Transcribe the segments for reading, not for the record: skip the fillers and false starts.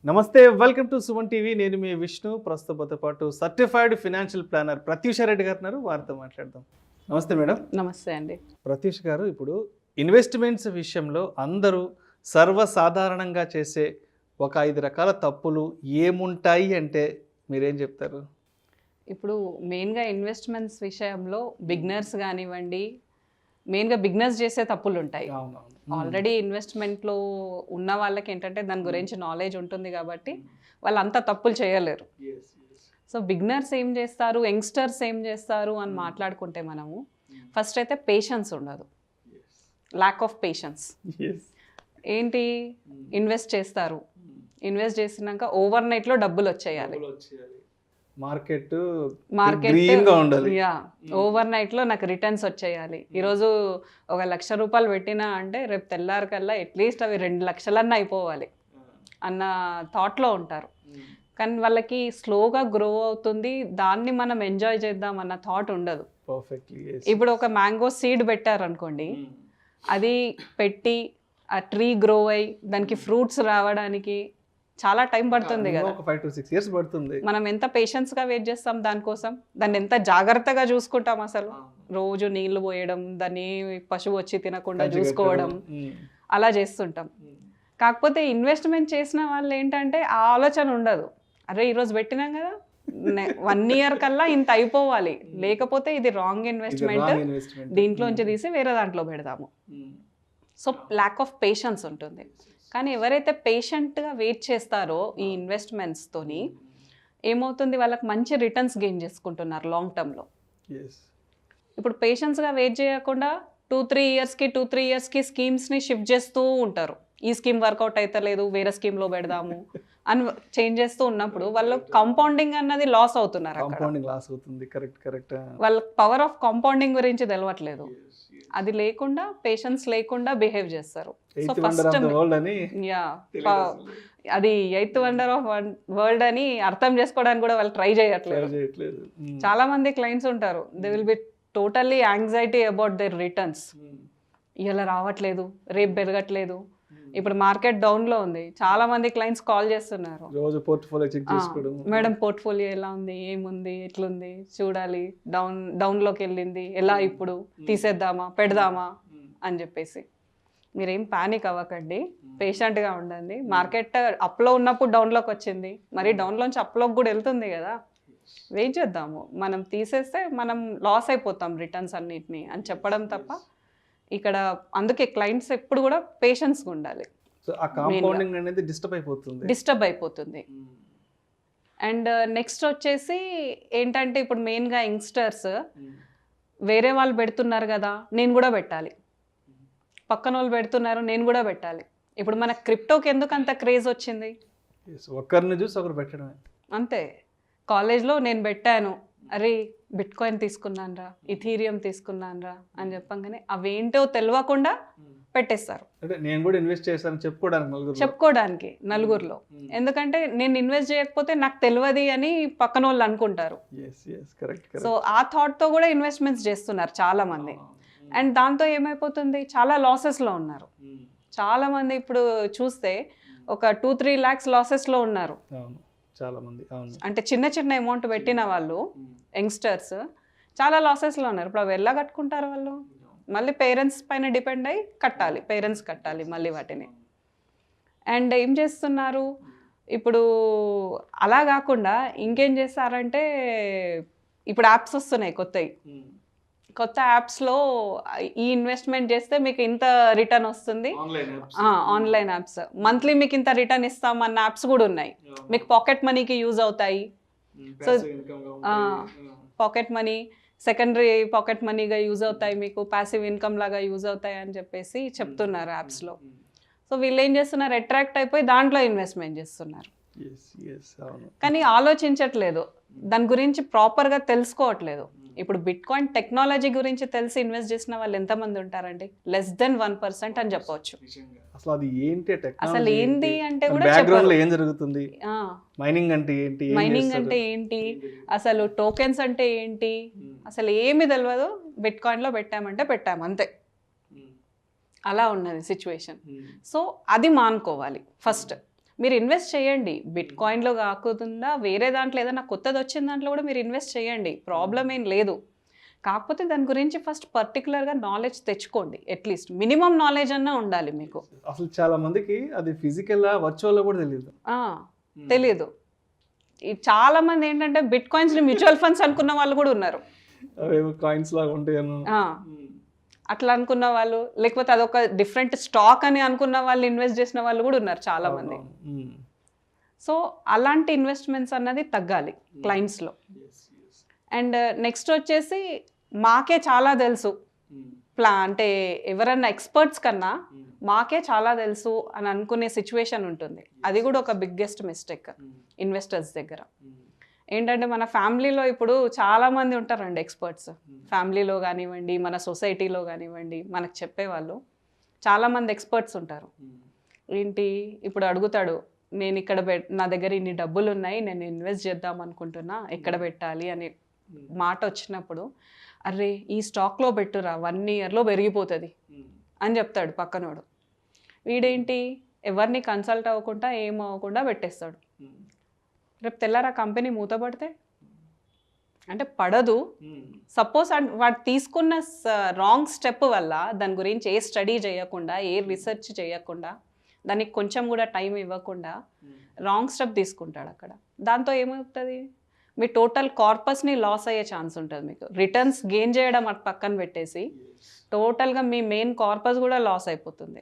నమస్తే, welcome to Suman TV. నేను మీ విష్ణు. ప్రస్తుతంతో పాటు certified financial planner Pratyusha Reddy గారు ఉన్నారు. వారితో మాట్లాడదాం. నమస్తే మేడం. నమస్తే అండి. ప్రత్యూష్ గారు, ఇప్పుడు ఇన్వెస్ట్మెంట్స్ విషయంలో అందరూ సర్వసాధారణంగా చేసే ఒక 5 రకాల తప్పులు ఏముంటాయి అంటే మీరేం చెప్తారు? ఇప్పుడు మెయిన్గా ఇన్వెస్ట్మెంట్స్ విషయంలో బిగినర్స్ కానివ్వండి, మెయిన్గా బిగినర్స్ చేసే తప్పులు ఉంటాయి. ఆల్రెడీ ఇన్వెస్ట్మెంట్లో ఉన్న వాళ్ళకి ఏంటంటే దాని గురించి నాలెడ్జ్ ఉంటుంది కాబట్టి వాళ్ళు అంత తప్పులు చేయలేరు. సో బిగినర్స్ ఏం చేస్తారు, యంగ్స్టర్స్ ఏం చేస్తారు అని మాట్లాడుకుంటే మనము ఫస్ట్ అయితే పేషెన్స్ ఉండదు, ల్యాక్ ఆఫ్ పేషెన్స్. ఏంటి, ఇన్వెస్ట్ చేస్తారు, ఇన్వెస్ట్ చేసినాక ఓవర్ నైట్లో డబ్బులు వచ్చేయాలి, మార్కెట్ ఓవర్ నైట్లో నాకు రిటర్న్స్ వచ్చేయాలి. ఈరోజు 1,00,000 రూపాయలు పెట్టినా అంటే రేపు తెల్లారికల్లా అట్లీస్ట్ అవి 2 లక్షలన్నా అయిపోవాలి అన్న థాట్లో ఉంటారు. కానీ వాళ్ళకి స్లోగా గ్రో అవుతుంది, దాన్ని మనం ఎంజాయ్ చేద్దాం అన్న థాట్ ఉండదు. ఇప్పుడు ఒక మ్యాంగో సీడ్ పెట్టారనుకోండి, అది పెట్టి ఆ ట్రీ గ్రో అయ్యి దానికి ఫ్రూట్స్ రావడానికి చాలా టైం పడుతుంది కదా. 5 to 6 years పడుతుంది. మనం ఎంత పేషెన్స్గా వెయిట్ చేస్తాం దానికోసం, దాన్ని ఎంత జాగ్రత్తగా చూసుకుంటాం. అసలు రోజు నీళ్లు పోయడం, దాన్ని పశువు వచ్చి తినకుండా చూసుకోవడం, అలా చేస్తుంటాం. కాకపోతే ఇన్వెస్ట్మెంట్ చేసిన వాళ్ళు ఏంటంటే ఆ ఆలోచన ఉండదు. అరే ఈరోజు పెట్టినాం కదా, 1 year కల్లా ఇంత అయిపోవాలి, లేకపోతే ఇది రాంగ్ ఇన్వెస్ట్మెంట్, దీంట్లోంచి తీసి వేరే దాంట్లో పెడదాము. సో ల్యాక్ ఆఫ్ పేషెన్స్ ఉంటుంది. కానీ ఎవరైతే పేషెంట్గా వెయిట్ చేస్తారో ఈ ఇన్వెస్ట్మెంట్స్తోని ఏమవుతుంది, వాళ్ళకి మంచి రిటర్న్స్ గెయిన్ చేసుకుంటున్నారు లాంగ్ టర్మ్లో. ఇప్పుడు పేషెన్స్గా వెయిట్ చేయకుండా 2-3 yearsకి స్కీమ్స్ని షిఫ్ట్ చేస్తూ ఉంటారు. ఈ స్కీమ్ వర్కౌట్ అయితే లేదు, వేరే స్కీమ్లో పెడదాము అని చేంజ్ చేస్తూ ఉన్నప్పుడు వాళ్ళు కాంపౌండింగ్ అన్నది లాస్ అవుతున్నారు. వాళ్ళ పవర్ ఆఫ్ కాంపౌండింగ్ గురించి తెలవట్లేదు. అది లేకుండా పేషెన్స్ లేకుండా బిహేవ్ చేస్తారు. సో ఫస్ట్ అది 8th wonder of world అని అర్థం చేసుకోవడానికి కూడా వాళ్ళు ట్రై చేయట్లేదు. చాలా మంది క్లయింట్స్ ఉంటారు, they will be totally anxiety about their returns. ఇలా రావట్లేదు, రేపు పెరగట్లేదు. ఇప్పుడు మార్కెట్ డౌన్లో ఉంది, చాలా మంది క్లయింట్స్ కాల్ చేస్తున్నారు, మేడం పోర్ట్ఫోలియో ఎలా ఉంది, ఏముంది, ఎట్లుంది చూడాలి, డౌన్లోకి వెళ్ళింది, ఎలా ఇప్పుడు తీసేద్దామా పెడదామా అని చెప్పేసి. మీరేం పానిక్ అవ్వకండి, పేషెంట్గా ఉండండి. మార్కెట్ అప్లో ఉన్నప్పుడు డౌన్లోకి వచ్చింది, మరి డౌన్లోంచి అప్లోకి కూడా వెళ్తుంది కదా, వెయిట్ చేద్దాము. మనం తీసేస్తే మనం లాస్ అయిపోతాం రిటర్న్స్ అన్నిటిని అని చెప్పడం తప్ప ఇక్కడ. అందుకే క్లయింట్స్ ఎప్పుడు కూడా పేషెన్స్గా ఉండాలి. డిస్టర్బ్ అయిపోతుంది. అండ్ నెక్స్ట్ వచ్చేసి ఏంటంటే, ఇప్పుడు మెయిన్గా యంగ్స్టర్స్ వేరే వాళ్ళు పెడుతున్నారు కదా నేను కూడా పెట్టాలి, పక్కన వాళ్ళు పెడుతున్నారు నేను కూడా పెట్టాలి. ఇప్పుడు మన క్రిప్టోకి ఎందుకు అంత క్రేజ్ వచ్చింది? ఒకరిని చూసి ఒకరు పెట్టడమే. అంతే. కాలేజ్లో నేను పెట్టాను, అరే బిట్ కాయిన్ తీసుకున్నానరా, ఇథీరియం తీసుకున్నానరా అని చెప్పంగానే అవేంటో తెలియకుండా పెట్టేస్తారు. నేను కూడా ఇన్వెస్ట్ చేశాను చెప్పుకోవడానికి నలుగురిలో. ఎందుకంటే నేను ఇన్వెస్ట్ చేయకపోతే నాకు తెలియదు అని పక్కన వాళ్ళు అనుకుంటారు. సో ఆ థాట్తో కూడా ఇన్వెస్ట్మెంట్స్ చేస్తున్నారు చాలా మంది. అండ్ దాంతో ఏమైపోతుంది, చాలా లాసెస్లో ఉన్నారు చాలా మంది. ఇప్పుడు చూస్తే ఒక 2-3 lakhs లాసెస్లో ఉన్నారు చాలా మంది. అంటే చిన్న అమౌంట్ పెట్టిన వాళ్ళు యంగ్స్టర్స్ చాలా లాసెస్లో ఉన్నారు. ఇప్పుడు అవి ఎలా కట్టుకుంటారు వాళ్ళు? మళ్ళీ పేరెంట్స్ పైన డిపెండ్ అయ్యి కట్టాలి, పేరెంట్స్ కట్టాలి మళ్ళీ వాటిని. అండ్ ఏం చేస్తున్నారు ఇప్పుడు, అలా కాకుండా ఇంకేం చేస్తారంటే, ఇప్పుడు యాప్స్ వస్తున్నాయి కొత్త యాప్స్లో ఈ ఇన్వెస్ట్మెంట్ చేస్తే మీకు ఇంత రిటర్న్ వస్తుంది, ఆన్లైన్ యాప్స్ మంత్లీ మీకు ఇంత రిటర్న్ ఇస్తామన్న యాప్స్ కూడా ఉన్నాయి. మీకు పాకెట్ మనీకి యూజ్ అవుతాయి. So pocket money, secondary pocket మనీగా యూజ్ అవుతాయి, మీకు ప్యాసివ్ ఇన్కమ్ లాగా యూజ్ అవుతాయి అని చెప్పేసి చెప్తున్నారు యాప్స్లో. సో వీళ్ళు ఏం చేస్తున్నారు, అట్రాక్ట్ అయిపోయి దాంట్లో ఇన్వెస్ట్మెంట్ చేస్తున్నారు. కానీ ఆలోచించట్లేదు, దాని గురించి ప్రాపర్గా తెలుసుకోవట్లేదు. ఇప్పుడు బిట్ కాయిన్ టెక్నాలజీ గురించి తెలిసి ఇన్వెస్ట్ చేసిన వాళ్ళు ఎంతమంది ఉంటారండి? లెస్ దెన్ 1% అని చెప్పవచ్చు. అసలు ఏంటి అంటే కూడా మైనింగ్ అంటే ఏంటి, అసలు టోకెన్స్ అంటే ఏంటి, అసలు ఏమి తెలియదు. బిట్ కాయిన్లో పెట్టామంటే పెట్టాము అంతే, అలా ఉన్నది సిచ్యువేషన్. సో అది మానుకోవాలి ఫస్ట్. మీరు ఇన్వెస్ట్ చేయండి, బిట్ కాయిన్లో కాకుండా వేరే దాంట్లో ఏదైనా కొత్తది వచ్చిన దాంట్లో కూడా మీరు ఇన్వెస్ట్ చేయండి, ప్రాబ్లం ఏం లేదు. కాకపోతే దాని గురించి ఫస్ట్ పర్టికులర్గా నాలెడ్జ్ తెచ్చుకోండి, అట్లీస్ట్ మినిమం నాలెడ్జ్ అన్నా ఉండాలి మీకు. అసలు చాలా మందికి అది ఫిజికల్ వర్చువల్ కూడా తెలియదు. తెలీదు. చాలా మంది ఏంటంటే బిట్ కాయిన్స్ని మ్యూచువల్ ఫండ్స్ అనుకున్న వాళ్ళు కూడా ఉన్నారు. కాయిన్స్ లాగా ఉంటాయను అట్లా అనుకున్న వాళ్ళు, లేకపోతే అదొక డిఫరెంట్ స్టాక్ అని అనుకున్న వాళ్ళు ఇన్వెస్ట్ చేసిన వాళ్ళు కూడా ఉన్నారు చాలా మంది. సో అలాంటి ఇన్వెస్ట్మెంట్స్ అన్నది తగ్గాలి క్లయింట్స్లో. అండ్ నెక్స్ట్ వచ్చేసి మాకే చాలా తెలుసు అంటే ఎవరన్నా ఎక్స్పర్ట్స్ కన్నా మాకే చాలా తెలుసు అని అనుకునే సిచ్యువేషన్ ఉంటుంది. అది కూడా ఒక బిగ్గెస్ట్ మిస్టేక్ ఇన్వెస్టర్స్ దగ్గర. ఏంటంటే మన ఫ్యామిలీలో ఇప్పుడు చాలామంది ఉంటారండి ఎక్స్పర్ట్స్, ఫ్యామిలీలో కానివ్వండి, మన సొసైటీలో కానివ్వండి, మనకు చెప్పేవాళ్ళు చాలామంది ఎక్స్పర్ట్స్ ఉంటారు. ఏంటి ఇప్పుడు అడుగుతాడు, నేను ఇక్కడ నా దగ్గర ఇన్ని డబ్బులు ఉన్నాయి, నేను ఇన్వెస్ట్ చేద్దాం అనుకుంటున్నా, ఎక్కడ పెట్టాలి అని మాట వచ్చినప్పుడు, అరే ఈ స్టాక్లో పెట్టురా 1 yearలో పెరిగిపోతుంది అని చెప్తాడు పక్కనోడు. వీడేంటి ఎవరిని కన్సల్ట్ అవ్వకుండా ఏం అవ్వకుండా పెట్టేస్తాడు. రేపు తెల్లారా కంపెనీ మూతపడితే అంటే పడదు. సపోజ్ వాడు తీసుకున్న రాంగ్ స్టెప్ వల్ల దాని గురించి ఏ స్టడీ చేయకుండా, ఏ రీసెర్చ్ చేయకుండా, దానికి కొంచెం కూడా టైం ఇవ్వకుండా రాంగ్ స్టెప్ తీసుకుంటాడు అక్కడ. దాంతో ఏమవుతుంది, మీ టోటల్ కార్పస్ని లాస్ అయ్యే ఛాన్స్ ఉంటుంది. మీకు రిటర్న్స్ గెయిన్ చేయడం అటు పక్కన పెట్టేసి టోటల్గా మీ మెయిన్ కార్పస్ కూడా లాస్ అయిపోతుంది.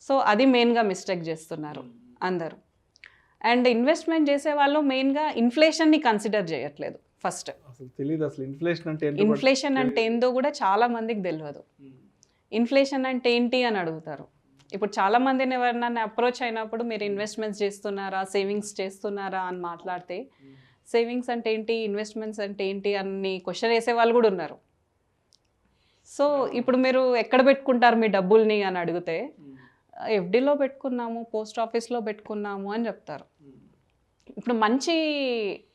సో అది మెయిన్గా మిస్టేక్ చేస్తున్నారు అందరూ. అండ్ ఇన్వెస్ట్మెంట్ చేసే వాళ్ళు మెయిన్గా ఇన్ఫ్లేషన్ని కన్సిడర్ చేయట్లేదు. ఫస్ట్ ఇన్ఫ్లేషన్ అంటే ఏందో కూడా చాలా మందికి తెలియదు. ఇన్ఫ్లేషన్ అంటే ఏంటి అని అడుగుతారు. ఇప్పుడు చాలా మందిని ఎవరినైనా అప్రోచ్ అయినప్పుడు మీరు ఇన్వెస్ట్మెంట్స్ చేస్తున్నారా, సేవింగ్స్ చేస్తున్నారా అని మాట్లాడితే, సేవింగ్స్ అంటే ఏంటి, ఇన్వెస్ట్మెంట్స్ అంటే ఏంటి అని క్వశ్చన్ వేసే వాళ్ళు కూడా ఉన్నారు. సో ఇప్పుడు మీరు ఎక్కడ పెట్టుకుంటారు మీ డబ్బుల్ని అని అడిగితే, ఎఫ్డీలో పెట్టుకున్నాము, పోస్ట్ ఆఫీస్లో పెట్టుకున్నాము అని చెప్తారు. ఇప్పుడు మంచి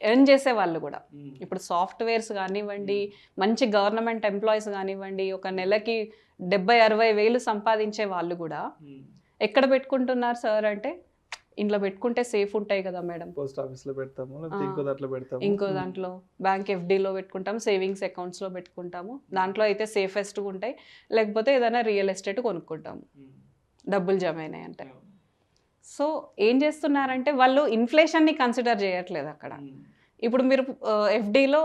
ఎర్న్ చేసే వాళ్ళు కూడా, ఇప్పుడు సాఫ్ట్వేర్స్ కానివ్వండి, మంచి గవర్నమెంట్ ఎంప్లాయీస్ కానివ్వండి, ఒక నెలకి 70-60 వేలు సంపాదించే వాళ్ళు కూడా ఎక్కడ పెట్టుకుంటున్నారు సార్ అంటే, ఇంట్లో పెట్టుకుంటే సేఫ్ ఉంటాయి కదా మేడం, పోస్ట్ ఆఫీస్లో పెడతాము, ఇంకో దాంట్లో బ్యాంక్ ఎఫ్డీలో పెట్టుకుంటాము, సేవింగ్స్ అకౌంట్స్లో పెట్టుకుంటాము, దాంట్లో అయితే సేఫెస్ట్గా ఉంటాయి, లేకపోతే ఏదైనా రియల్ ఎస్టేట్ కొనుక్కుంటాము డబ్బులు జమ అయినాయి అంటే. సో ఏం చేస్తున్నారంటే వాళ్ళు ఇన్ఫ్లేషన్ని కన్సిడర్ చేయట్లేదు అక్కడ. ఇప్పుడు మీరు ఎఫ్డీలో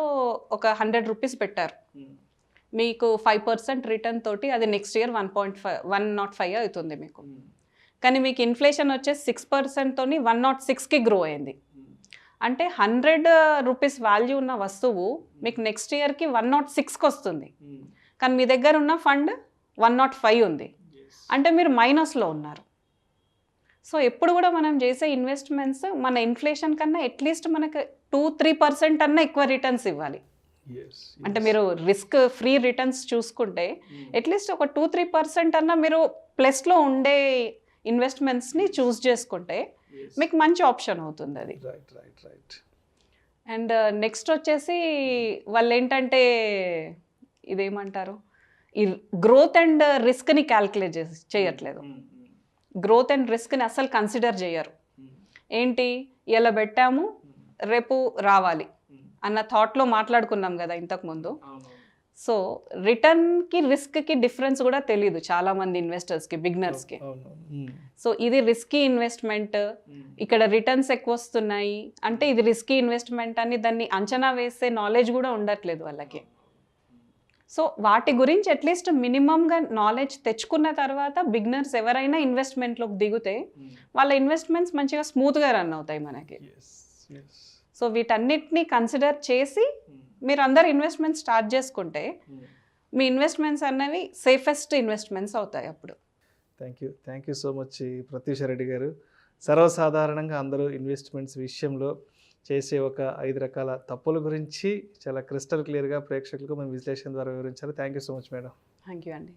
ఒక 100 రూపీస్ పెట్టారు, మీకు 5% రిటర్న్ తోటి అది నెక్స్ట్ ఇయర్ 105 అవుతుంది మీకు. కానీ మీకు ఇన్ఫ్లేషన్ వచ్చేసి 6% తోని 106కి గ్రో అయింది. అంటే 100 రూపీస్ వాల్యూ ఉన్న వస్తువు మీకు నెక్స్ట్ ఇయర్కి 106కి వస్తుంది. కానీ మీ దగ్గర ఉన్న ఫండ్ 105 ఉంది, అంటే మీరు మైనస్లో ఉన్నారు. సో ఎప్పుడు కూడా మనం చేసే ఇన్వెస్ట్మెంట్స్ మన ఇన్ఫ్లేషన్ కన్నా అట్లీస్ట్ మనకు 2-3% అన్నా ఎక్కువ రిటర్న్స్ ఇవ్వాలి. అంటే మీరు రిస్క్ ఫ్రీ రిటర్న్స్ చూసుకుంటే అట్లీస్ట్ ఒక 2-3% అన్నా మీరు ప్లస్లో ఉండే ఇన్వెస్ట్మెంట్స్ని చూస్ చేసుకుంటే మీకు మంచి ఆప్షన్ అవుతుంది అది. అండ్ నెక్స్ట్ వచ్చేసి వాళ్ళు ఏంటంటే ఇదేమంటారు, ఈ గ్రోత్ అండ్ రిస్క్ని క్యాల్కులేట్ చేయట్లేదు. గ్రోత్ అండ్ రిస్క్ని అసలు కన్సిడర్ చేయరు. ఏంటి ఇలా పెట్టాము రేపు రావాలి అన్న థాట్లో మాట్లాడుకున్నాం కదా ఇంతకుముందు. సో రిటర్న్కి రిస్క్కి డిఫరెన్స్ కూడా తెలియదు చాలామంది ఇన్వెస్టర్స్కి, బిగినర్స్కి. సో ఇది రిస్కీ ఇన్వెస్ట్మెంట్, ఇక్కడ రిటర్న్స్ ఎక్కువ వస్తున్నాయి అంటే ఇది రిస్కీ ఇన్వెస్ట్మెంట్ అని దాన్ని అంచనా వేసే నాలెడ్జ్ కూడా ఉండట్లేదు వాళ్ళకి. సో వాటి గురించి అట్లీస్ట్ మినిమంగా నాలెడ్జ్ తెచ్చుకున్న తర్వాత బిగినర్స్ ఎవరైనా ఇన్వెస్ట్మెంట్లోకి దిగితే వాళ్ళ ఇన్వెస్ట్మెంట్స్ మంచిగా స్మూత్గా రన్ అవుతాయి మనకి. సో వీటన్నిటిని కన్సిడర్ చేసి మీరు అందరు ఇన్వెస్ట్మెంట్ స్టార్ట్ చేసుకుంటే మీ ఇన్వెస్ట్మెంట్స్ అనేవి సేఫెస్ట్ ఇన్వెస్ట్మెంట్స్ అవుతాయి అప్పుడు. Thank you so much Pratyusha Reddy గారు. సర్వసాధారణంగా అందరూ ఇన్వెస్ట్మెంట్స్ విషయంలో చేసే ఒక 5 రకాల తప్పుల గురించి చాలా క్రిస్టల్ క్లియర్గా ప్రేక్షకులకు మేము విశ్లేషణ ద్వారా వివరించారు. Thank you so much madam. Thank you అండి.